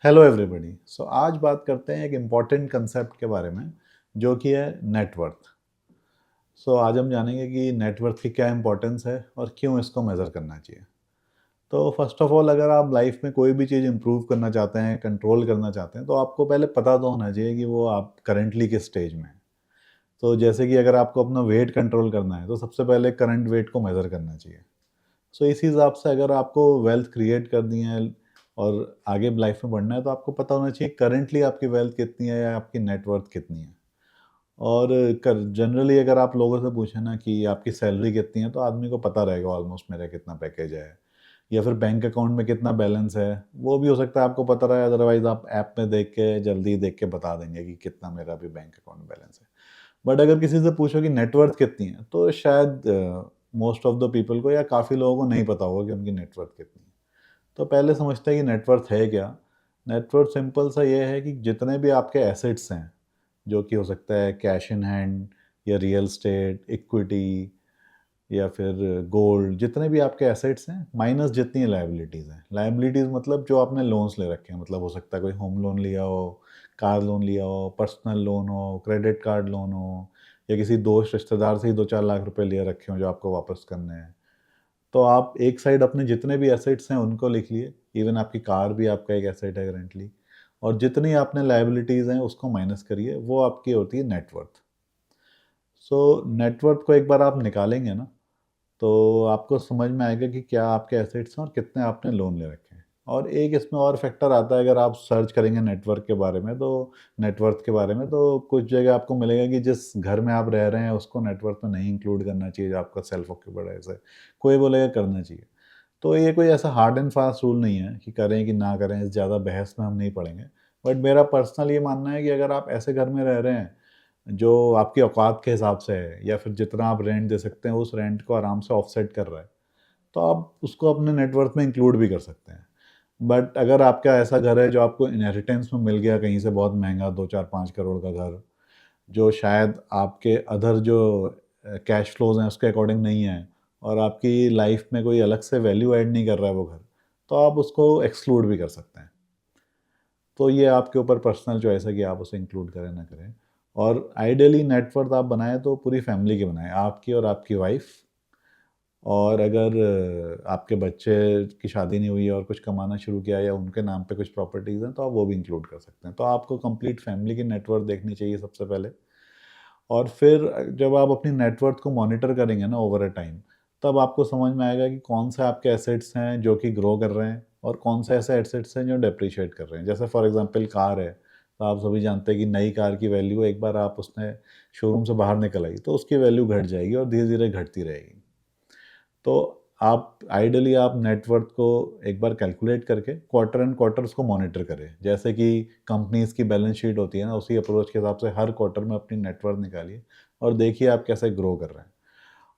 Hello everybody. सो आज बात करते हैं एक इम्पॉर्टेंट कंसेप्ट के बारे में जो कि है नेटवर्थ। सो आज हम जानेंगे कि नेटवर्थ की क्या इंपॉर्टेंस है और क्यों इसको मेज़र करना चाहिए। तो फर्स्ट ऑफ ऑल अगर आप लाइफ में कोई भी चीज़ इम्प्रूव करना चाहते हैं, कंट्रोल करना चाहते हैं, तो आपको पहले पता तो होना चाहिए कि वो आप करेंटली किस स्टेज में हैं। तो जैसे कि अगर आपको अपना वेट कंट्रोल करना है तो सबसे पहले करंट वेट को मेज़र करना चाहिए। सो इसी हिसाब से अगर आपको वेल्थ क्रिएट करनी है और आगे लाइफ में बढ़ना है तो आपको पता होना चाहिए करंटली आपकी वेल्थ कितनी है या आपकी नेटवर्थ कितनी है। और कर जनरली अगर आप लोगों से पूछें ना कि आपकी सैलरी कितनी है तो आदमी को पता रहेगा ऑलमोस्ट मेरा कितना पैकेज है या फिर बैंक अकाउंट में कितना बैलेंस है। वो भी हो सकता है आपको पता रहे, अदरवाइज आप ऐप में देख के जल्दी देख के बता देंगे कि कितना मेरा भी बैंक अकाउंट बैलेंस है। बट अगर किसी से पूछो कि नेटवर्थ कितनी है तो शायद मोस्ट ऑफ द पीपल को या काफ़ी लोगों को नहीं पता होगा कि उनकी नेटवर्थ कितनी है। तो पहले समझते हैं कि नेटवर्थ है क्या। नेटवर्थ सिंपल सा ये है कि जितने भी आपके एसेट्स हैं, जो कि हो सकता है कैश इन हैंड या रियल एस्टेट, इक्विटी या फिर गोल्ड, जितने भी आपके एसेट्स हैं माइनस जितनी लायबिलिटीज़ हैं। लायबिलिटीज़ मतलब जो आपने लोन्स ले रखे हैं, मतलब हो सकता है कोई होम लोन लिया हो, कार लोन लिया हो, पर्सनल लोन हो, क्रेडिट कार्ड लोन हो या किसी दोस्त रिश्तेदार से ही 2-4 लाख रुपए लिए रखे हों जो आपको वापस करने हैं। तो आप एक साइड अपने जितने भी एसेट्स हैं उनको लिख लिए, इवन आपकी कार भी आपका एक एसेट है करेंटली, और जितनी आपने लायबिलिटीज़ हैं उसको माइनस करिए, वो आपकी होती है नेटवर्थ। सो नेटवर्थ को एक बार आप निकालेंगे ना, तो आपको समझ में आएगा कि क्या आपके एसेट्स हैं और कितने आपने लोन ले रखे हैं। और एक इसमें और फैक्टर आता है, अगर आप सर्च करेंगे नेटवर्क के बारे में तो नेटवर्थ के बारे में तो कुछ जगह आपको मिलेगा कि जिस घर में आप रह रहे हैं उसको नेटवर्थ में नहीं इंक्लूड करना चाहिए, जो आपका सेल्फ ऑक्यूपाइड है। कोई बोलेगा करना चाहिए। तो ये कोई ऐसा हार्ड एंड फास्ट रूल नहीं है कि करें कि ना करें, इस ज़्यादा बहस में हम नहीं पड़ेंगे। बट मेरा पर्सनल ये मानना है कि अगर आप ऐसे घर में रह रहे हैं जो आपकी औकात के हिसाब से है या फिर जितना आप रेंट दे सकते हैं उस रेंट को आराम से ऑफसेट कर रहा है, तो आप उसको अपने नेटवर्थ में इंक्लूड भी कर सकते हैं। बट अगर आपका ऐसा घर है जो आपको इनहेरिटेंस में मिल गया कहीं से, बहुत महँगा 2-4-5 करोड़ का घर, जो शायद आपके अदर जो कैश फ्लोज़ हैं उसके अकॉर्डिंग नहीं है और आपकी लाइफ़ में कोई अलग से वैल्यू ऐड नहीं कर रहा है वो घर, तो आप उसको एक्सक्लूड भी कर सकते हैं। तो ये आपके ऊपर पर्सनल चॉइस है कि आप उसे इंक्लूड करें ना करें। और आइडियली नेटवर्थ आप बनाएँ तो पूरी फैमिली की बनाएँ, आपकी और आपकी वाइफ़। और अगर आपके बच्चे की शादी नहीं हुई है और कुछ कमाना शुरू किया है या उनके नाम पे कुछ प्रॉपर्टीज़ हैं, तो आप वो भी इंक्लूड कर सकते हैं। तो आपको कंप्लीट फैमिली की नेटवर्थ देखनी चाहिए सबसे पहले। और फिर जब आप अपनी नेटवर्थ को मॉनिटर करेंगे ना ओवर अ टाइम, तब आपको समझ में आएगा कि कौन से आपके एसेट्स हैं जो कि ग्रो कर रहे हैं और कौन से ऐसे एसेट्स हैं जो डेप्रिशिएट कर रहे हैं। जैसे फॉर एग्जांपल कार है, तो आप सभी जानते हैं कि नई कार की वैल्यू एक बार आप उसने शोरूम से बाहर निकल आई, तो उसकी वैल्यू घट जाएगी और धीरे-धीरे घटती रहेगी। तो आप आइडियली आप नेटवर्थ को एक बार कैलकुलेट करके क्वार्टर एंड क्वार्टर उसको मॉनिटर करें। जैसे कि कंपनीज़ की बैलेंस शीट होती है ना, उसी अप्रोच के हिसाब से हर क्वार्टर में अपनी नेटवर्थ निकालिए और देखिए आप कैसे ग्रो कर रहे हैं।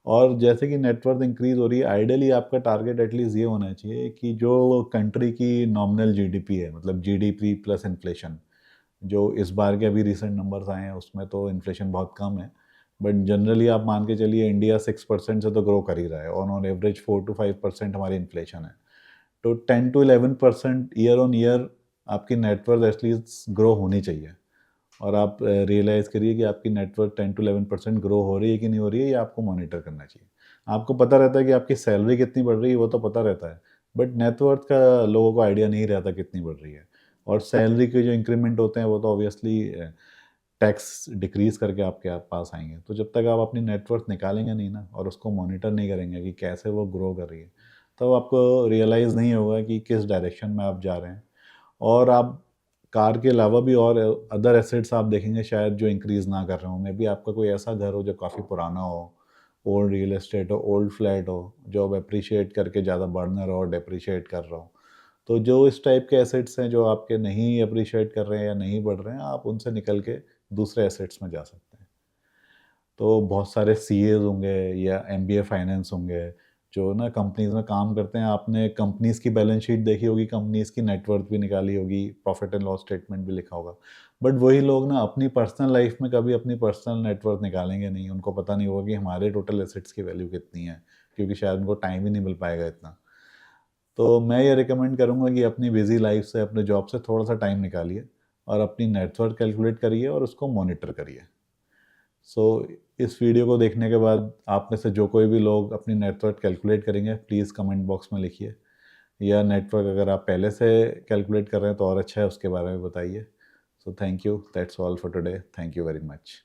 और जैसे कि नेटवर्थ इंक्रीज़ हो रही है, आइडियली आपका टारगेट एटलीस्ट ये होना चाहिए कि जो कंट्री की नॉमिनल जीडीपी है, मतलब जीडीपी प्लस इन्फ्लेशन, जो इस बार के अभी रिसेंट नंबर्स आए हैं उसमें तो इन्फ्लेशन बहुत कम है। बट जनरली आप मान के चलिए इंडिया 6% से तो ग्रो कर ही रहा है, ऑन एवरेज 4 to 5% हमारी इन्फ्लेशन है। तो 10 to 11% ईयर ऑन ईयर आपकी नेटवर्थ एटलीस्ट ग्रो होनी चाहिए। और आप रियलाइज़ करिए कि आपकी नेटवर्थ 10 to 11% ग्रो हो रही है कि नहीं हो रही है, ये आपको मॉनिटर करना चाहिए। आपको पता रहता है कि आपकी सैलरी कितनी बढ़ रही है, वो तो पता रहता है, बट नेटवर्थ का लोगों को आइडिया नहीं रहता कितनी बढ़ रही है। और सैलरी के जो इंक्रीमेंट होते हैं वो तो ऑब्वियसली टैक्स डिक्रीज़ करके आपके पास आएँगे। तो जब तक आप अपनी नेटवर्थ निकालेंगे नहीं ना और उसको मॉनिटर नहीं करेंगे कि कैसे वो ग्रो कर रही है, तब आपको रियलाइज़ नहीं होगा कि किस डायरेक्शन में आप जा रहे हैं। और आप कार के अलावा भी और अदर एसेट्स आप देखेंगे शायद जो इंक्रीज़ ना कर रहे हों। मेबी आपका कोई ऐसा घर हो जो काफ़ी पुराना हो, ओल्ड रियल एस्टेट हो, ओल्ड फ्लैट हो, जो अब एप्रिशिएट करके ज़्यादा बढ़ ना रहा हो, डेप्रिशिएट कर रहा हो। तो जो इस टाइप के एसेट्स हैं जो आपके नहीं एप्रिशिएट कर रहे हैं या नहीं बढ़ रहे हैं, आप उनसे निकल के दूसरे एसेट्स में जा सकते हैं। तो बहुत सारे सीएज़ होंगे या एमबीए फाइनेंस होंगे, जो ना कंपनीज़ में काम करते हैं। आपने कंपनीज़ की बैलेंस शीट देखी होगी, कंपनीज़ की नेटवर्थ भी निकाली होगी, प्रॉफिट एंड लॉस स्टेटमेंट भी लिखा होगा। बट वही लोग ना अपनी पर्सनल लाइफ़ में कभी अपनी पर्सनल नेटवर्थ निकालेंगे नहीं। उनको पता नहीं होगा कि हमारे टोटल एसेट्स की वैल्यू कितनी है, क्योंकि शायद उनको टाइम ही नहीं मिल पाएगा इतना। तो मैं ये रिकमेंड करूँगा कि अपनी बिज़ी लाइफ से, अपने जॉब से थोड़ा सा टाइम निकालिए और अपनी नेटवर्थ कैलकुलेट करिए और उसको मॉनिटर करिए। सो इस वीडियो को देखने के बाद आप में से जो कोई भी लोग अपनी नेटवर्थ कैलकुलेट करेंगे, प्लीज़ कमेंट बॉक्स में लिखिए, या नेटवर्क अगर आप पहले से कैलकुलेट कर रहे हैं तो और अच्छा है, उसके बारे में बताइए। So thank you, that's all for today, thank you very much.